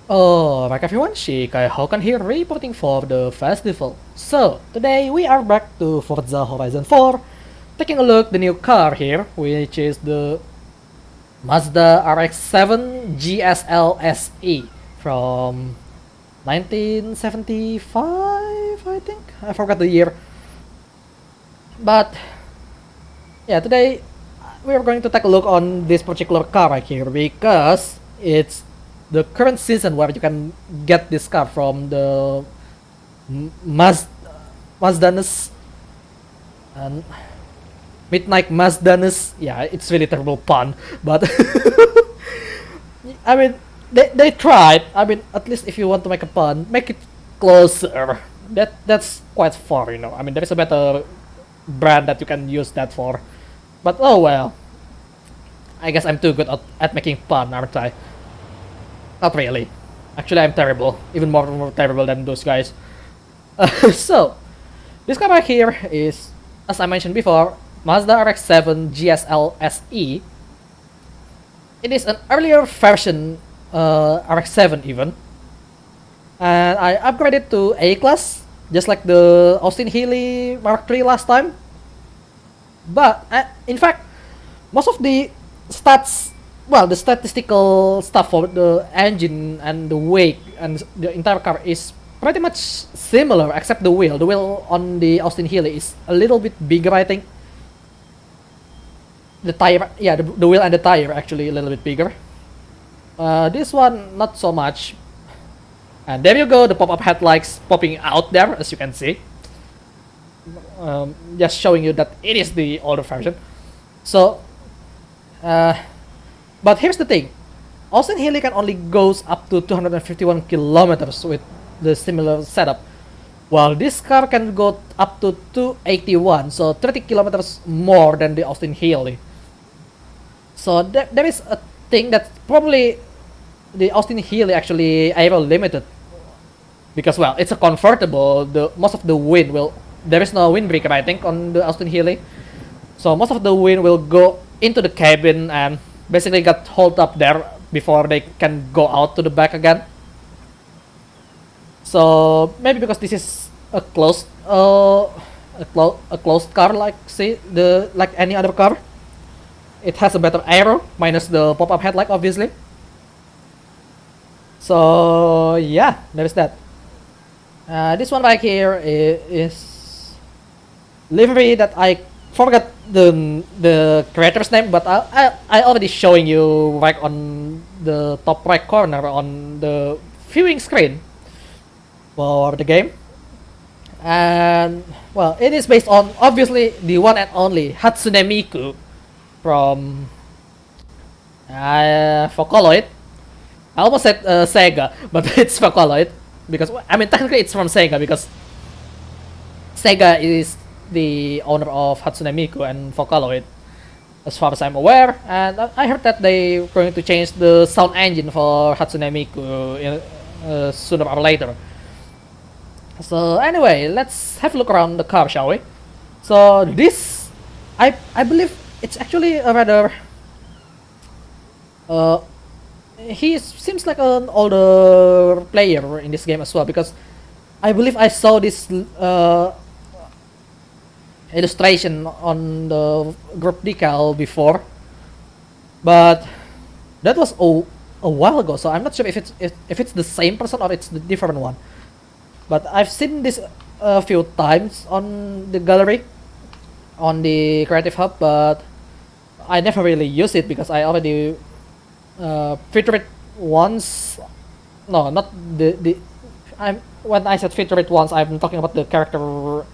Alright everyone, Shikai Hokan here reporting for the festival. So, today we are back to Forza Horizon 4, taking a look the new car here, which is the Mazda RX-7 GSL-SE from 1975, I think? I forgot the year. But, yeah, today we are going to take a look on this particular car right here because it's the current season where you can get this car from the Mazdanus and Midnight Mazdanus. Yeah, it's really terrible pun, but I mean they tried. I mean, at least if you want to make a pun, make it closer. That's quite far, you know. I mean, there is a better brand that you can use that for, but oh well. I guess I'm too good at making pun, aren't I? Not really. Actually, I'm terrible. Even more terrible than those guys. So, this car right here is, as I mentioned before, Mazda RX-7 GSL-SE. It is an earlier version RX-7 even. And I upgraded to A-Class, just like the Austin Healey Mark III last time. But, in fact, most of the stats, well, the statistical stuff for the engine and the weight and the entire car is pretty much similar, except the wheel. The wheel on the Austin Healey is a little bit bigger, I think. The tire, yeah, the wheel and the tire actually a little bit bigger. This one, not so much. And there you go, the pop-up headlights popping out there, as you can see. Just showing you that it is the older version. So, but here's the thing, Austin Healey can only goes up to 251 kilometers with the similar setup, while this car can go up to 281, so 30 kilometers more than the Austin Healey. So there is a thing that probably the Austin Healey actually aero limited, because well, it's a convertible. The most of the wind will, there is no windbreaker I think on the Austin Healey, so most of the wind will go into the cabin and basically got hold up there before they can go out to the back again. So maybe because this is a closed closed car, like like any other car, it has a better aero minus the pop-up headlight obviously. So yeah, there is that. This one right here is livery that I forgot the creator's name, but I already showing you right on the top right corner on the viewing screen for the game. And well, it is based on obviously the one and only Hatsune Miku from Vocaloid. I almost said Sega, but it's Vocaloid because I mean technically it's from Sega because Sega is the owner of Hatsune Miku and Vocaloid, as far as I'm aware, and I heard that they're going to change the sound engine for Hatsune Miku sooner or later. So anyway, let's have a look around the car, shall we? So this, I believe it's actually a rather he seems like an older player in this game as well, because I believe I saw this illustration on the group decal before, but that was a while ago, so I'm not sure if it's the same person or it's the different one. But I've seen this a few times on the gallery, on the Creative Hub, but I never really use it because I already featured it once. No, not the when I said feature it once, I'm talking about the character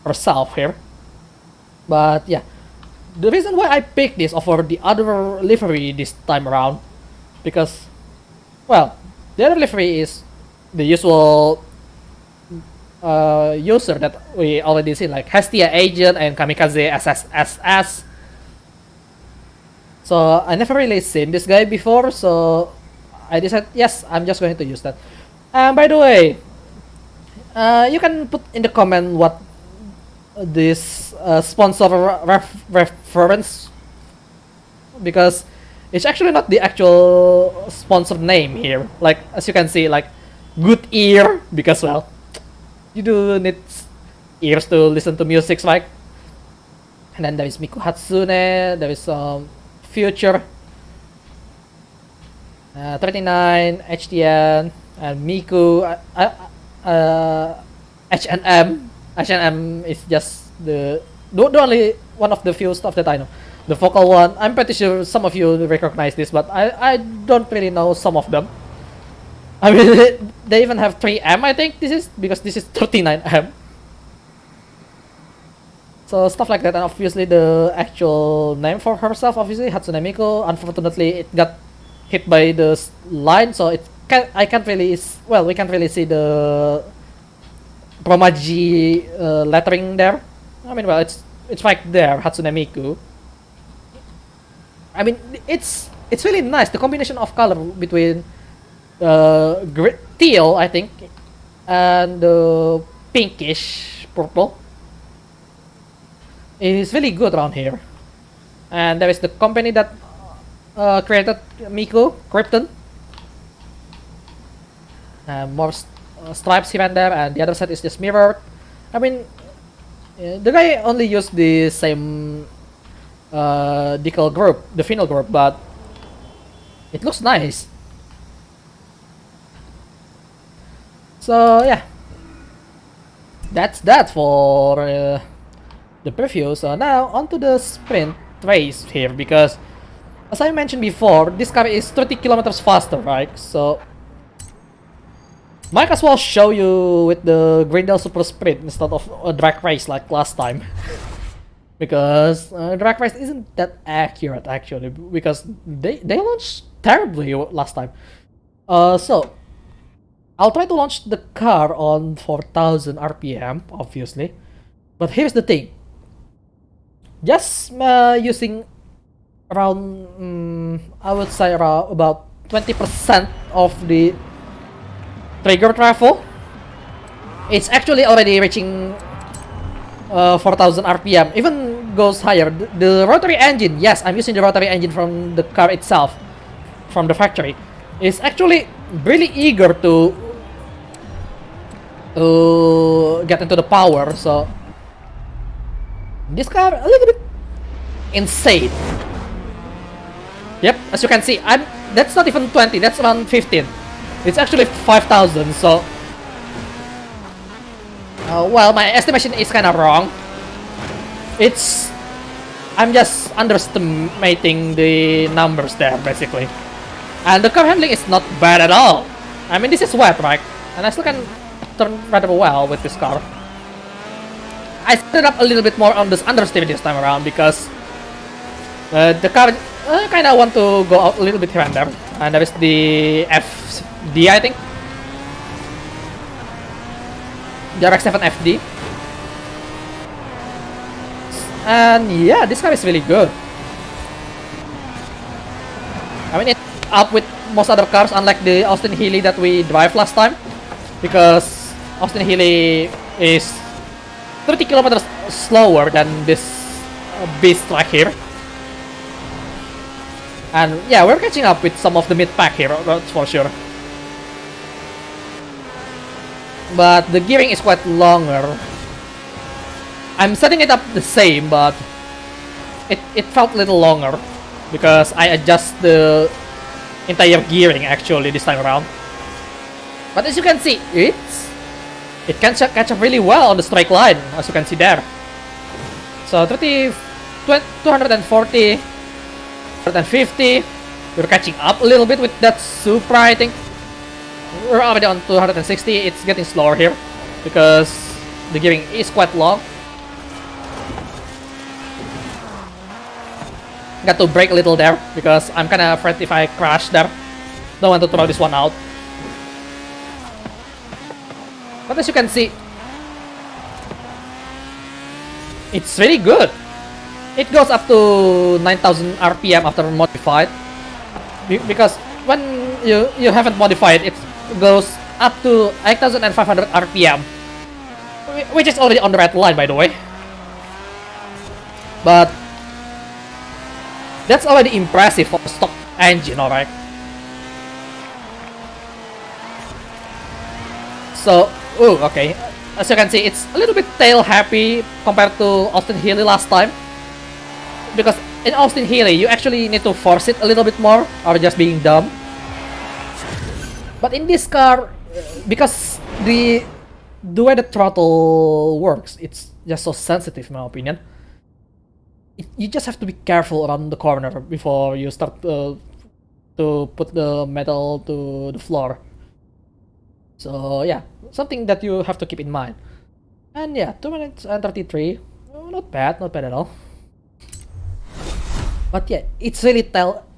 herself here. But yeah, the reason why I picked this over the other livery this time around, because well, the other livery is the usual user that we already seen, like Hestia Agent and Kamikaze SSSS. So I never really seen this guy before, so I decided yes, I'm just going to use that. And by the way, you can put in the comment what this sponsor reference, because It's actually not the actual sponsored name here. Like, as you can see, like, good ear, because, well, you do need ears to listen to music, right? And then there is Miku Hatsune, there is Future, 39, HDN, and Miku, H&M. H&M is just the only one of the few stuff that I know. The vocal one, I'm pretty sure some of you recognize this, but I don't really know some of them. I mean, they even have 3M, I think this is, because this is 39M. So stuff like that, and obviously the actual name for herself, obviously, Hatsune Miku. Unfortunately, it got hit by the line, so I can't really, well, we can't really see the Promaji lettering there. I mean, well, it's right there, Hatsune Miku. I mean, it's really nice. The combination of color between teal, I think, and the pinkish purple is really good around here. And there is the company that created Miku, Krypton. More stripes here and there, and the other side is just mirrored. I mean, the guy only used the same decal group, the final group, but it looks nice. So yeah, that's that for the preview. So now onto the sprint race here, because as I mentioned before, this car is 30 kilometers faster, right? So might as well show you with the Greendale Super Sprint instead of a drag race like last time. Because drag race isn't that accurate actually, because they launched terribly last time. So I'll try to launch the car on 4000 RPM, obviously. But here's the thing. Just using around, I would say around about 20% of the trigger travel, it's actually already reaching 4000 RPM, even goes higher. The rotary engine, yes, I'm using the rotary engine from the car itself, from the factory, is actually really eager to get into the power. So this car a little bit insane. Yep, as you can see, that's not even 20, that's around 15. It's actually 5000, so well, my estimation is kind of wrong. I'm just underestimating the numbers there, basically. And the car handling is not bad at all. I mean, this is wet, right? And I still can turn rather well with this car. I set up a little bit more on this understeer this time around, because the car kind of want to go out a little bit here and there. And there is the FD, I think. The RX-7 FD. And yeah, this car is really good. I mean, it's up with most other cars, unlike the Austin Healey that we drive last time. Because Austin Healey is 30 kilometers slower than this beast right here. And yeah, we're catching up with some of the mid-pack here, that's for sure. But the gearing is quite longer. I'm setting it up the same, but it felt a little longer, because I adjust the entire gearing actually this time around. But as you can see, it can catch up really well on the straight line, as you can see there. So 240, 150. We're catching up a little bit with that Supra, I think. We're already on 260. It's getting slower here because the gearing is quite long. Got to brake a little there because I'm kind of afraid if I crash there. Don't want to throw this one out. But as you can see, it's really good. It goes up to 9000 RPM after modified. Because when you haven't modified, it goes up to 8500 RPM. Which is already on the red line, by the way. But that's already impressive for a stock engine, alright. So, ooh, okay. As you can see, it's a little bit tail happy compared to Austin Healey last time. Because in Austin Healey, you actually need to force it a little bit more, or just being dumb. But in this car, because the way the throttle works, it's just so sensitive in my opinion. You just have to be careful around the corner before you start to put the metal to the floor. So yeah, something that you have to keep in mind. And yeah, 2 minutes and 33. Oh, not bad at all. But yeah, it's really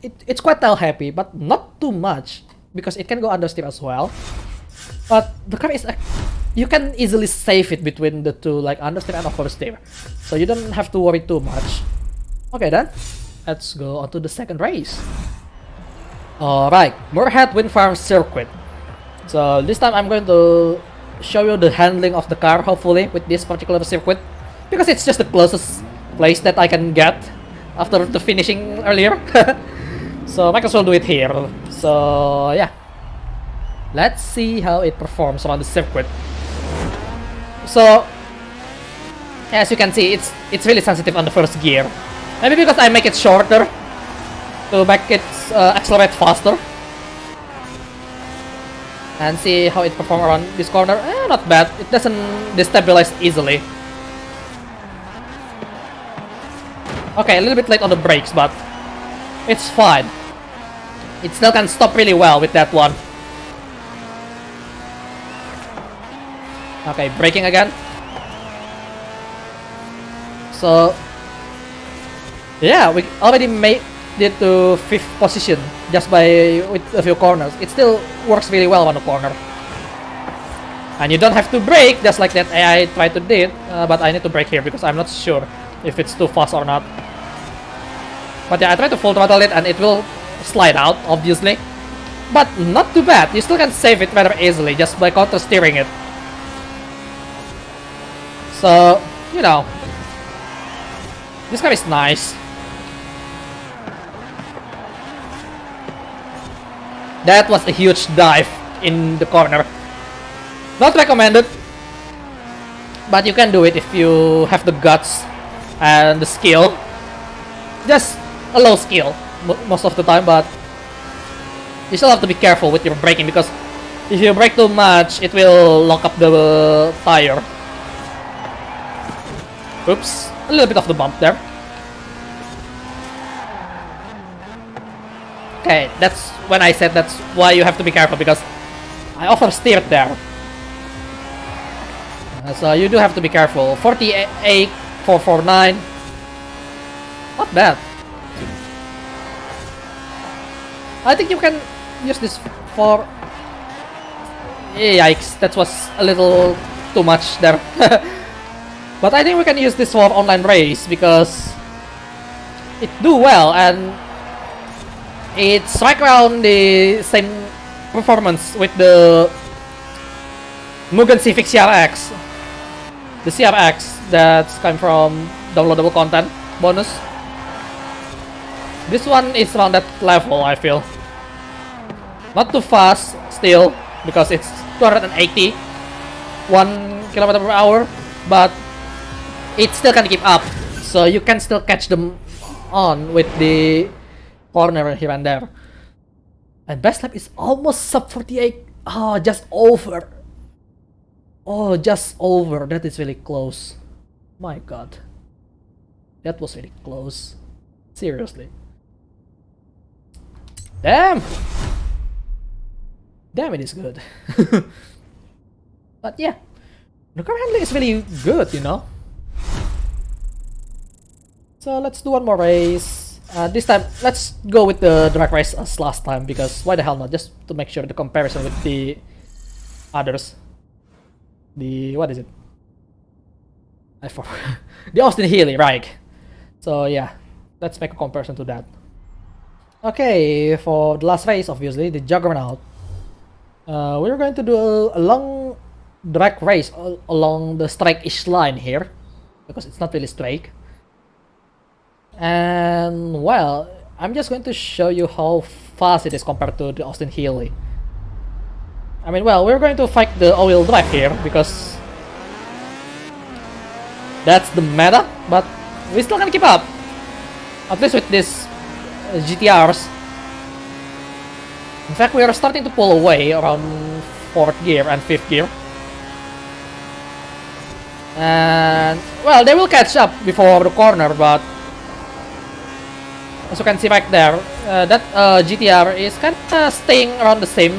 it's quite tail happy, but not too much because it can go understeer as well. But the car is you can easily save it between the two, like understeer and oversteer, so you don't have to worry too much. Okay then, let's go on to the second race. Alright, Moorhead Wind Farm Circuit. So this time I'm going to show you the handling of the car, hopefully, with this particular circuit, because it's just the closest place that I can get after the finishing earlier. So might as well do it here. So yeah, let's see how it performs around the circuit. So as you can see, it's really sensitive on the first gear. Maybe because I make it shorter to make it accelerate faster. And see how it performs around this corner. Not bad. It doesn't destabilize easily. Okay, a little bit late on the brakes, but it's fine. It still can stop really well with that one. Okay, braking again. So yeah, we already made it to 5th position just with a few corners. It still works really well on the corner. And you don't have to brake just like that AI tried to do it, but I need to brake here because I'm not sure if it's too fast or not. But yeah, I tried to full throttle it and it will slide out, obviously. But not too bad. You still can save it rather easily just by counter steering it. So, you know, this car is nice. That was a huge dive in the corner. Not recommended, but you can do it if you have the guts and the skill. Just a low skill most of the time, but you still have to be careful with your braking because if you brake too much, it will lock up the tire. Oops, a little bit of the bump there. Okay, that's when I said that's why you have to be careful, because I oversteered there. So you do have to be careful. 48, 449. Not bad. I think you can use this for... Yikes, that was a little too much there. But I think we can use this for online race because it do well and it's right around the same performance with the Mugen Civic CRX. The CRX that's come from downloadable content bonus. This one is around that level, I feel. Not too fast still because it's 280 km/h, but it still can keep up, so you can still catch them on with the corner here and there. And best lap is almost sub 48. Oh, just over. Oh, just over. That is really close. My god, that was really close. Seriously. Damn, it is good. But yeah, the car handling is really good, you know. So let's do one more race. This time, let's go with the drag race as last time, because why the hell not? Just to make sure the comparison with the others. The, what is it? I forgot. The Austin Healey, right? So yeah, let's make a comparison to that. Okay, for the last race, obviously, the Juggernaut. We're going to do a long drag race along the straight-ish line here, because it's not really straight. And well, I'm just going to show you how fast it is compared to the Austin Healey. I mean, well, we're going to fight the all-wheel drive here because that's the meta, but we still can keep up. At least with this GTRs. In fact, we are starting to pull away around 4th gear and 5th gear. And, well, they will catch up before the corner, but as you can see back there, that GTR is kind of staying around the same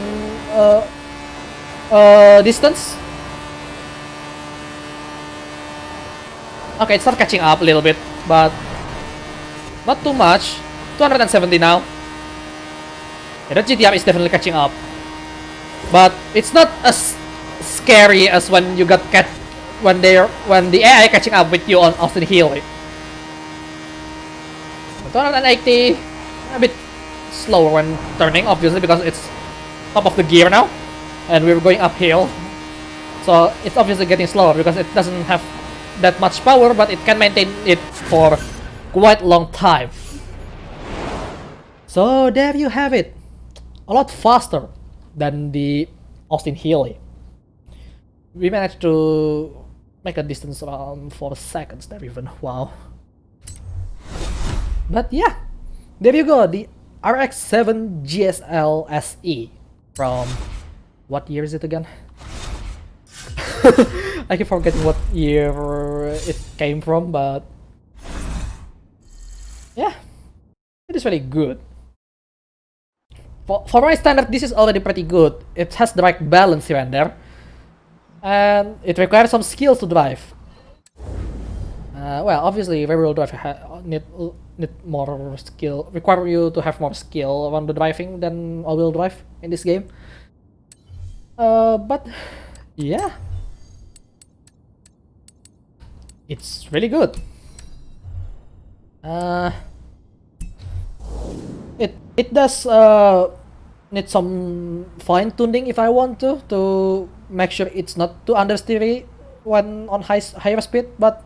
distance. Okay, it started catching up a little bit, but not too much. 270 now. Yeah, that GTR is definitely catching up, but it's not as scary as when you got when the AI catching up with you on Austin Healey. 280, a bit slower when turning, obviously, because it's top of the gear now, and we're going uphill, so it's obviously getting slower because it doesn't have that much power, but it can maintain it for quite a long time. So there you have it, a lot faster than the Austin Healey. We managed to make a distance around 4 seconds there even, wow. But yeah, there you go, the RX-7 GSL-SE from, what year is it again? I keep forgetting what year it came from, but yeah, it is really good. For my standard, this is already pretty good. It has the right balance here and there, and it requires some skills to drive. Well, obviously, rear-wheel drive need more skill. Require you to have more skill around the driving than all-wheel drive in this game. But yeah, it's really good. It does need some fine tuning if I want to make sure it's not too understeery when on higher speed, but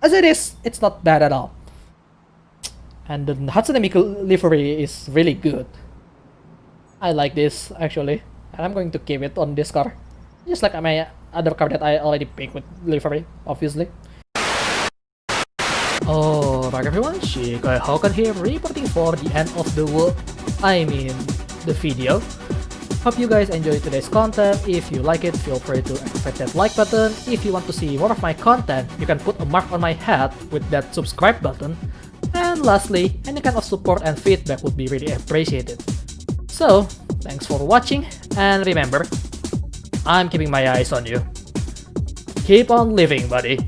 as it is, it's not bad at all. And the Hatsune Miku livery is really good. I like this actually, and I'm going to keep it on this car, just like my other car that I already picked with livery, obviously. Alright everyone, Shikai Hokan here, reporting for the end of the world, the video. Hope you guys enjoyed today's content. If you like it, feel free to activate that like button. If you want to see more of my content, you can put a mark on my head with that subscribe button. And lastly, any kind of support and feedback would be really appreciated. So, thanks for watching, and remember, I'm keeping my eyes on you. Keep on living, buddy.